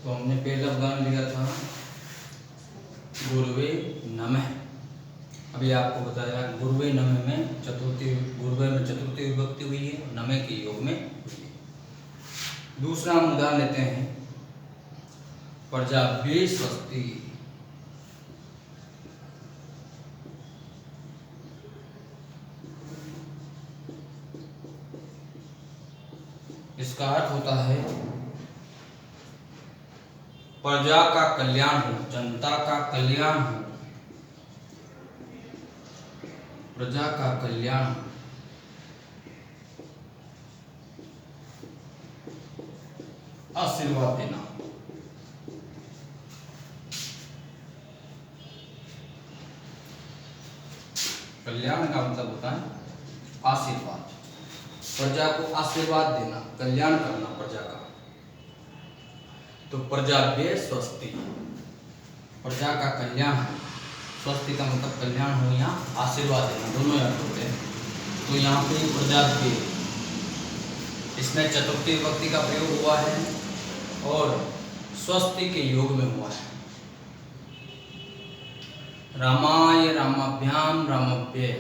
तो हमने पहला उदाहरण लिया था गुरुवे नमः। अभी आपको बताया गुरुवे नमः में चतुर्थी, गुरुवे में चतुर्थी विभक्ति हुई है, नमः के योग में हुई है। दूसरा हम उदाहरण लेते हैं प्रजाभ्ये स्वस्ति। इसका अर्थ होता है प्रजा का कल्याण हो, जनता का कल्याण हो, प्रजा का कल्याण, आशीर्वाद देना। कल्याण का मतलब होता है आशीर्वाद, प्रजा को आशीर्वाद देना, कल्याण करना प्रजा का। तो प्रजाभ्ये स्वस्ति, प्रजा का कल्याण, स्वस्ति का मतलब कल्याण हो या आशीर्वाद देना, दोनों अर्थ होते हैं। तो यहाँ पे प्रजाभ्ये, इसमें चतुर्थी विभक्ति का प्रयोग हुआ है और स्वस्ति के योग में हुआ है। रामाय रामाभ्याम रामभ्ये,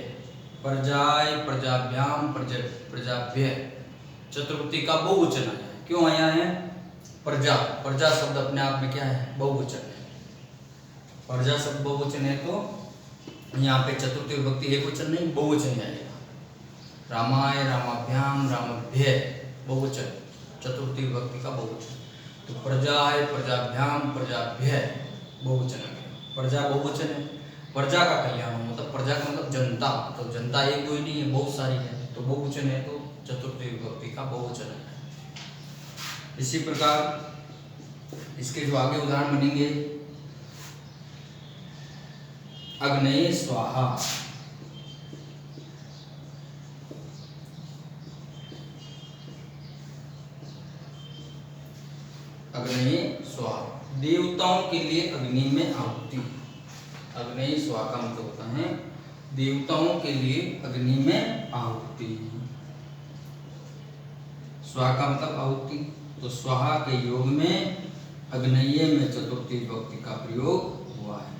प्रजाय प्रजाभ्याम प्रजाभ्ये, चतुर्थी का बहुवचन आया है। क्यों आया है? प्रजा, प्रजा शब्द अपने आप में क्या है? बहुवचन है। प्रजा शब्द बहुवचन है तो यहाँ पे चतुर्थी विभक्ति एक वचन नहीं, बहुवचन आएगा। रामाय रामाभ्याम रामभ्ये, बहुवचन, चतुर्थी विभक्ति का बहुवचन। तो प्रजाय प्रजाभ्याम प्रजाभ्ये, बहुवचन आ गया। प्रजा बहुवचन है, प्रजा का कल्याण मतलब प्रजा का मतलब जनता, तो जनता एक कोई नहीं है, बहुत सारी है, तो बहुवचन है तो चतुर्थी विभक्ति का बहुवचन है। इसी प्रकार इसके जो आगे उदाहरण बनेंगे, अग्नये स्वाहा। अग्नये स्वाहा, देवताओं के लिए अग्नि में आहुति। अग्नये स्वाहा का मतलब होता है देवताओं के लिए अग्नि में आहुति। स्वाहा का मतलब आहुति, तो स्वाहा के योग में अग्नये में चतुर्थी विभक्ति का प्रयोग हुआ है।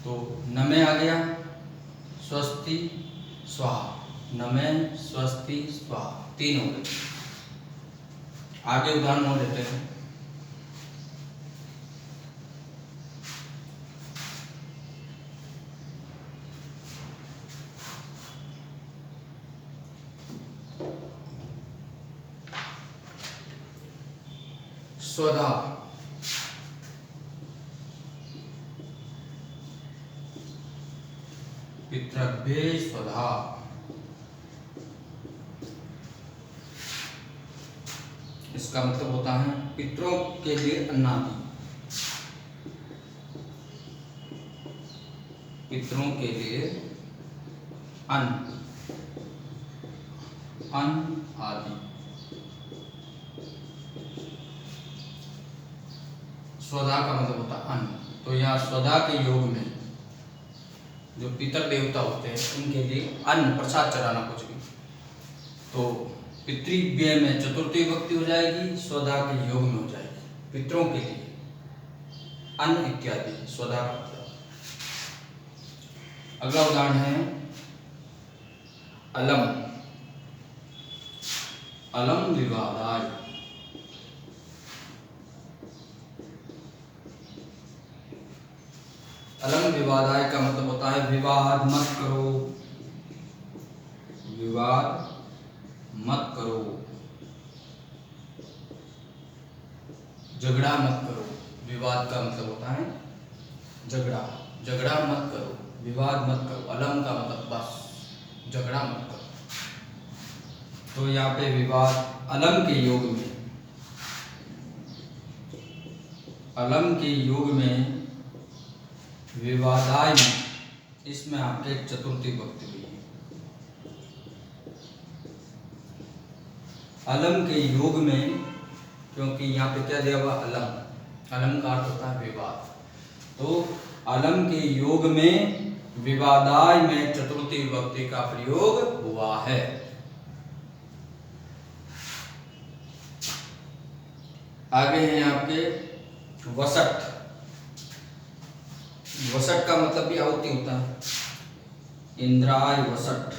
तो नमः आ गया, स्वस्ति स्वाहा, नमः स्वस्ति स्वाहा, तीन हो गए। आगे उदाहरण और लेते हैं। स्वधा, पितृभ्ये स्वधा, इसका मतलब होता है पितरों के लिए अन्नादि, पितरों के लिए अन्न, अन्न आदि। स्वधा का मतलब होता है अन्न, तो यहाँ स्वधा के योग में जो पितर देवता होते हैं उनके लिए अन्न, प्रसाद चढ़ाना कुछ भी, तो पितृव्यय में चतुर्थी विभक्ति हो जाएगी, स्वधा के योग में हो जाएगी, पितरों के लिए अन्न इत्यादि, स्वधा का मतलब। अगला उदाहरण है अलम। अलम विवादाय, अलम विवादाय का मतलब होता है विवाद मत करो, विवाद मत करो, झगड़ा मत करो। विवाद का मतलब होता है झगड़ा, झगड़ा मत करो, विवाद मत करो। अलम का मतलब बस झगड़ा मत करो। तो यहाँ पे विवाद अलम के योग में, अलम के योग में विवादाय में, इसमें आपके चतुर्थी विभक्ति हुई है। अलम के योग में, क्योंकि यहाँ पे क्या दिया हुआ अलम, अलम का अर्थ होता है विवाद, तो अलम के योग में विवादाय में चतुर्थी विभक्ति का प्रयोग हुआ है। आगे हैं आपके वसट। वसट का मतलब भी आहुति होता है, इंद्राय वसट,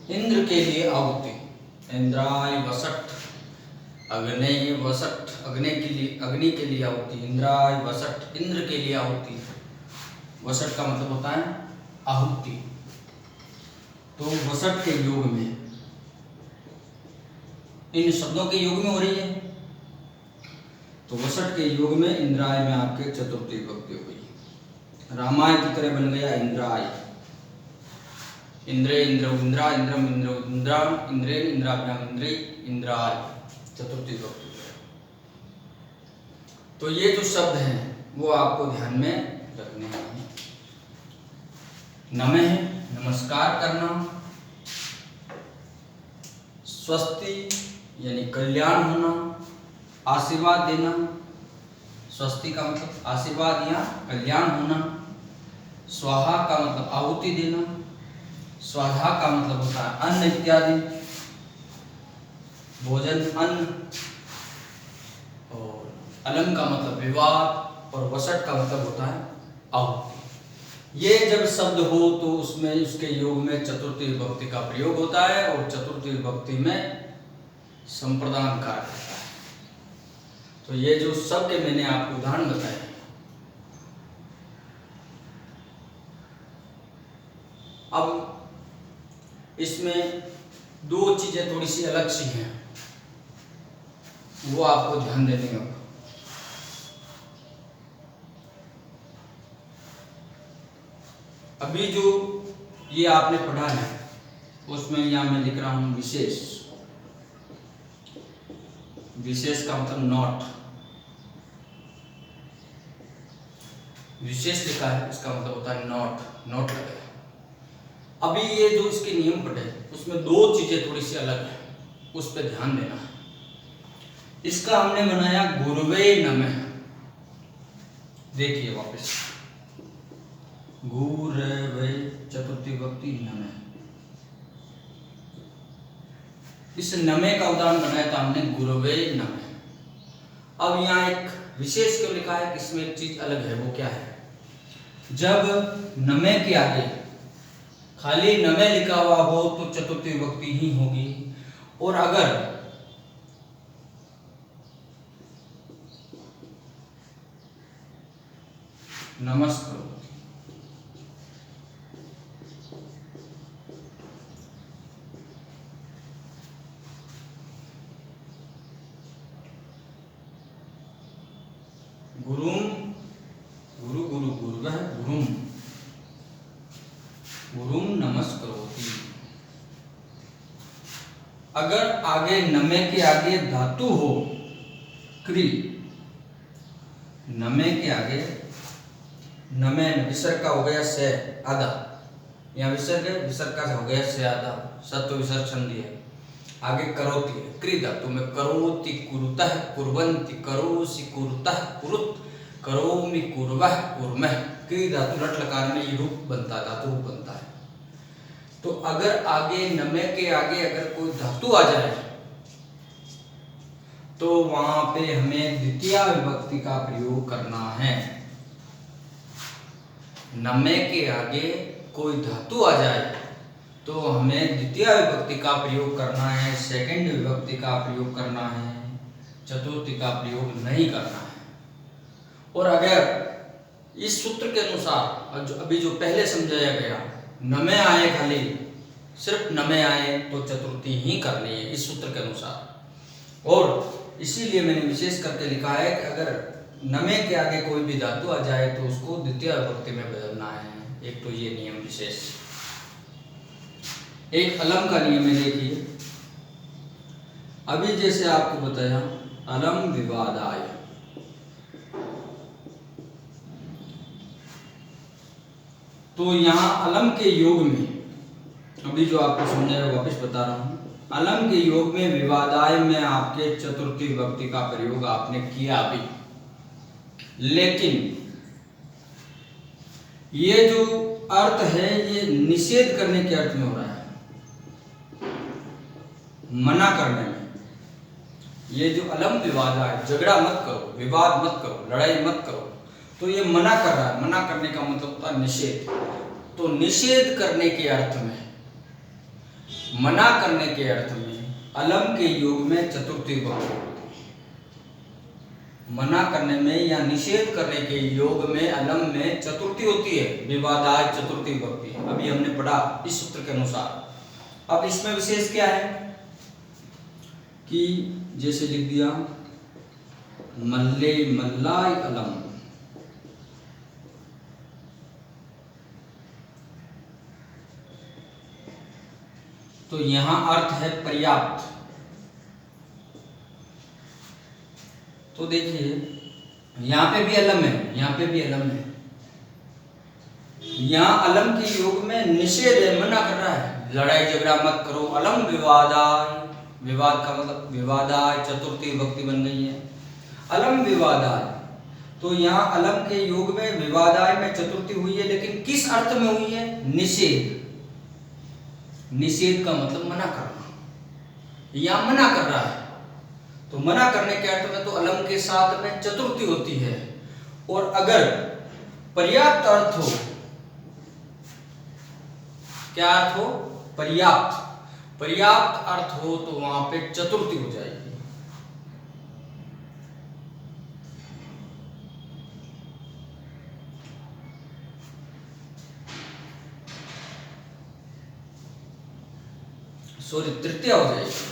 इंद्र के लिए आहुति, इंद्राय वसट, अग्नि वसट, अग्नि के लिए आहुति, इंद्राय वसट, इंद्र के लिए आहुति। वसट का मतलब होता है आहुति। तो वसट के योग में, इन शब्दों के योग में हो रही है, तो वसट के योग में इंद्राय में आपके चतुर्थी विभक्ति हो गई। रामाय की तरह बन गया इंद्राय, इंद्रे इंद्र इंद्रा इंद्रम इंद्र इंद्रा इंद्रे इंद्राभ्याम इंद्रे इंद्राय, चतुर्थी विभक्ति। तो ये जो शब्द हैं वो आपको ध्यान में रखने हैं। नमः नमस्कार करना, स्वस्ति यानी कल्याण होना, आशीर्वाद देना, स्वस्ति का मतलब आशीर्वाद या कल्याण होना, स्वाहा का मतलब आहुति देना, स्वाहा का मतलब होता है अन्न इत्यादि, भोजन अन्न, और अलंग का मतलब विवाद, और वसट का मतलब होता है आहुति। ये जब शब्द हो तो उसमें उसके योग में चतुर्थी विभक्ति का प्रयोग होता है, और चतुर्थी विभक्ति में संप्रदान कार्य होता है। तो ये जो शब्द के मैंने आपको उदाहरण बताए, अब इसमें दो चीजें थोड़ी सी अलग सी हैं, वो आपको ध्यान देने होगा। अभी जो ये आपने पढ़ा है उसमें यहां मैं लिख रहा हूं विशेष। विशेष का मतलब नॉट, विशेष लिखा है इसका मतलब होता है नॉट, नॉट लगेगा। अभी ये जो इसके नियम पढ़े उसमें दो चीजें थोड़ी सी अलग है, उस पर ध्यान देना है। इसका हमने बनाया गुरुवे नमः, देखिए वापस गुरुवे चतुर्थी विभक्ति नमः। इस नमः का उदाहरण बनाया था हमने गुरुवे नमः। अब यहाँ एक विशेष क्यों लिखा है कि इसमें एक चीज अलग है, वो क्या है? जब नमः के आगे खाली नमः लिखा हुआ हो तो चतुर्थी विभक्ति ही होगी, और अगर नमस्कार गुरुम, गुरु गुरु गुरुवः गुरुम, गुरुम नमस्करोति। अगर आगे नमे के आगे धातु हो क्री, नमे के आगे नमे विसर्ग का हो गया से आधा, यहाँ विसर्ग है, विसर्ग का हो गया से आधा, सत्व विसर्ग संधि है। आगे करोति है, क्री धातु में करोति कुरुतः कुर्वन्ति, करोसि कुरुतः कुरुत, करोमि कुर्वः कुर्मः, क्री धातु लट लकार में ये रूप बनता है, धातु रूप बनता है। तो अगर आगे नमे के आगे अगर कोई धातु आ जाए तो वहां पे हमें द्वितीय विभक्ति का प्रयोग करना है। नमे के आगे कोई धातु आ जाए तो हमें द्वितीय विभक्ति का प्रयोग करना है, सेकंड विभक्ति का प्रयोग करना है, चतुर्थी का प्रयोग नहीं करना है। और अगर इस सूत्र के अनुसार अभी जो पहले समझाया गया, नमे आए खाली सिर्फ नमे आए तो चतुर्थी ही करनी है इस सूत्र के अनुसार। और इसीलिए मैंने विशेष करके लिखा है कि अगर नमे के आगे कोई भी धातु आ जाए तो उसको द्वितीय विभक्ति में बदलना है। एक तो ये नियम विशेष। एक अलम का नियम है, देखिए अभी जैसे आपको बताया अलम विवादाय, तो यहां अलम के योग में अभी जो आपको समझाया वापस बता रहा हूं, अलम के योग में विवादाय में आपके चतुर्थी विभक्ति का प्रयोग आपने किया अभी, लेकिन ये जो अर्थ है ये निषेध करने के अर्थ में हो रहा है। मना करने में, ये जो अलम विवाद है, झगड़ा मत करो, विवाद मत करो, लड़ाई मत करो, तो ये मना कर रहा है। मना करने का मतलब होता है निषेध। तो निषेध करने के अर्थ में, मना करने के अर्थ में अलम के योग में चतुर्थी विभक्ति होती है। मना करने में या निषेध करने के योग में अलम में चतुर्थी होती है, विवादाय चतुर्थी विभक्ति। अभी हमने पढ़ा इस सूत्र के अनुसार। अब इसमें विशेष क्या है कि जैसे लिख दिया मल्ले मल्लाय अलम, तो यहां अर्थ है पर्याप्त। तो देखिए यहां पे भी अलम है, यहां पे भी अलम है। यहां अलम के योग में निषेध है, मना कर रहा है, लड़ाई झगड़ा मत करो। अलम विवादाय, विवाद का मतलब विवादाय चतुर्थी विभक्ति बन गई है, अलम विवादाय। तो यहाँ अलम के योग में विवादाय में चतुर्थी हुई है, लेकिन किस अर्थ में हुई है? निषेध। निषेध का मतलब मना करना, या मना कर रहा है। तो मना करने के अर्थ में तो अलम के साथ में चतुर्थी होती है। और अगर पर्याप्त अर्थ हो, क्या अर्थ हो? पर्याप्त। पर्याप्त अर्थ हो तो वहां पे चतुर्थी हो जाएगी। सॉरी, तृतीय हो जाएगी।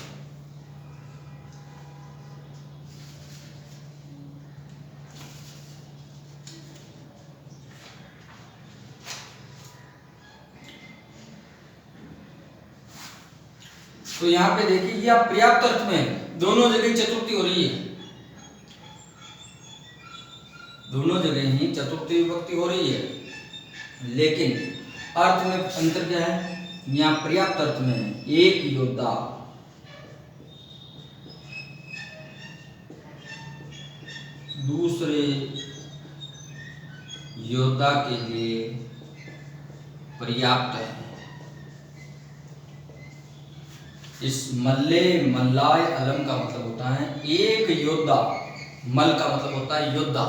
तो यहां पे देखिए ये पर्याप्त अर्थ में दोनों जगह चतुर्थी हो रही है, दोनों जगह ही चतुर्थी विभक्ति हो रही है, लेकिन अर्थ में अंतर क्या है? यहाँ पर्याप्त अर्थ में एक योद्धा दूसरे योद्धा के लिए पर्याप्त है। इस मल्ले मल्लाय अलम का मतलब होता है एक योद्धा, मल का मतलब होता है योद्धा,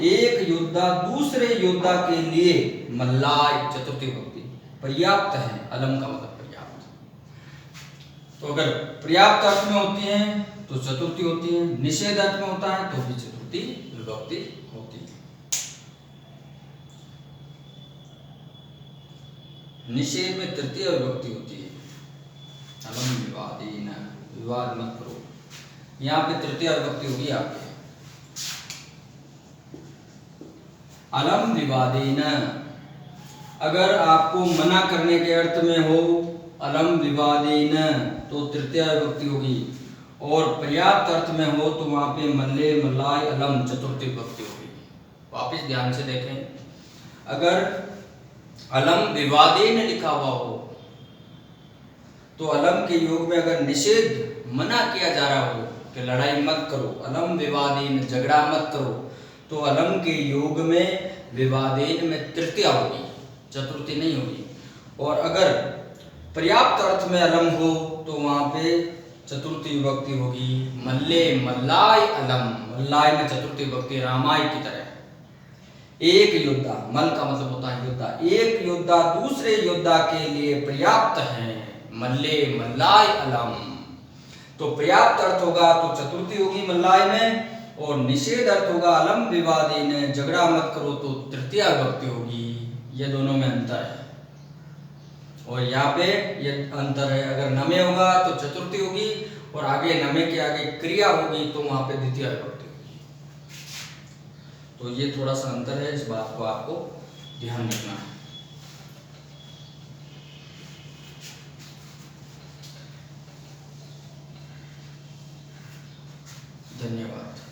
एक योद्धा दूसरे योद्धा के लिए, मल्लाय चतुर्थी विभक्ति, पर्याप्त है। अलम का मतलब पर्याप्त। तो अगर पर्याप्त अर्थ में होती है तो चतुर्थी होती है, निषेध अर्थ में होता है तो भी चतुर्थी विभक्ति होती है। निषेध में तृतीय विभक्ति होती है। अलम विवादेन, विवाद मत करो, यहाँ पे तृतीय विभक्ति होगी आपके। अलम विवादेन अगर आपको मना करने के अर्थ में हो, अलम विवादेन, तो तृतीय विभक्ति होगी। और पर्याप्त अर्थ में हो तो वहां पे मल्ले मल्लाय अलम चतुर्थी विभक्ति होगी। वापिस ध्यान से देखें, अगर अलम विवादेन लिखा हुआ हो तो अलम के योग में अगर निषेध मना किया जा रहा हो कि लड़ाई मत करो, अलम विवादेन झगड़ा मत करो, तो अलम के योग में विवादेन में तृतीया होगी, चतुर्थी नहीं होगी। और अगर पर्याप्त अर्थ में अलम हो तो वहां पे चतुर्थी विभक्ति होगी, मल्ले मल्लाय अलम, मल्लाय में चतुर्थी विभक्ति रामाय की तरह। एक योद्धा, मल का मतलब होता है योद्धा, एक योद्धा दूसरे योद्धा के लिए पर्याप्त है, मल्ले मल्लाय अलम। तो पर्याप्त अर्थ होगा तो चतुर्थी होगी मल्लाय में, और निषेध अर्थ होगा अलम विवादेन, झगड़ा मत करो, तो तृतीय विभक्ति होगी। ये दोनों में अंतर है। और यहाँ पे ये अंतर है, अगर नमे होगा तो चतुर्थी होगी, और आगे नमे के आगे क्रिया होगी तो वहां पे द्वितीय विभक्ति होगी। तो ये थोड़ा सा अंतर है, इस बात को आपको ध्यान रखना है। धन्यवाद।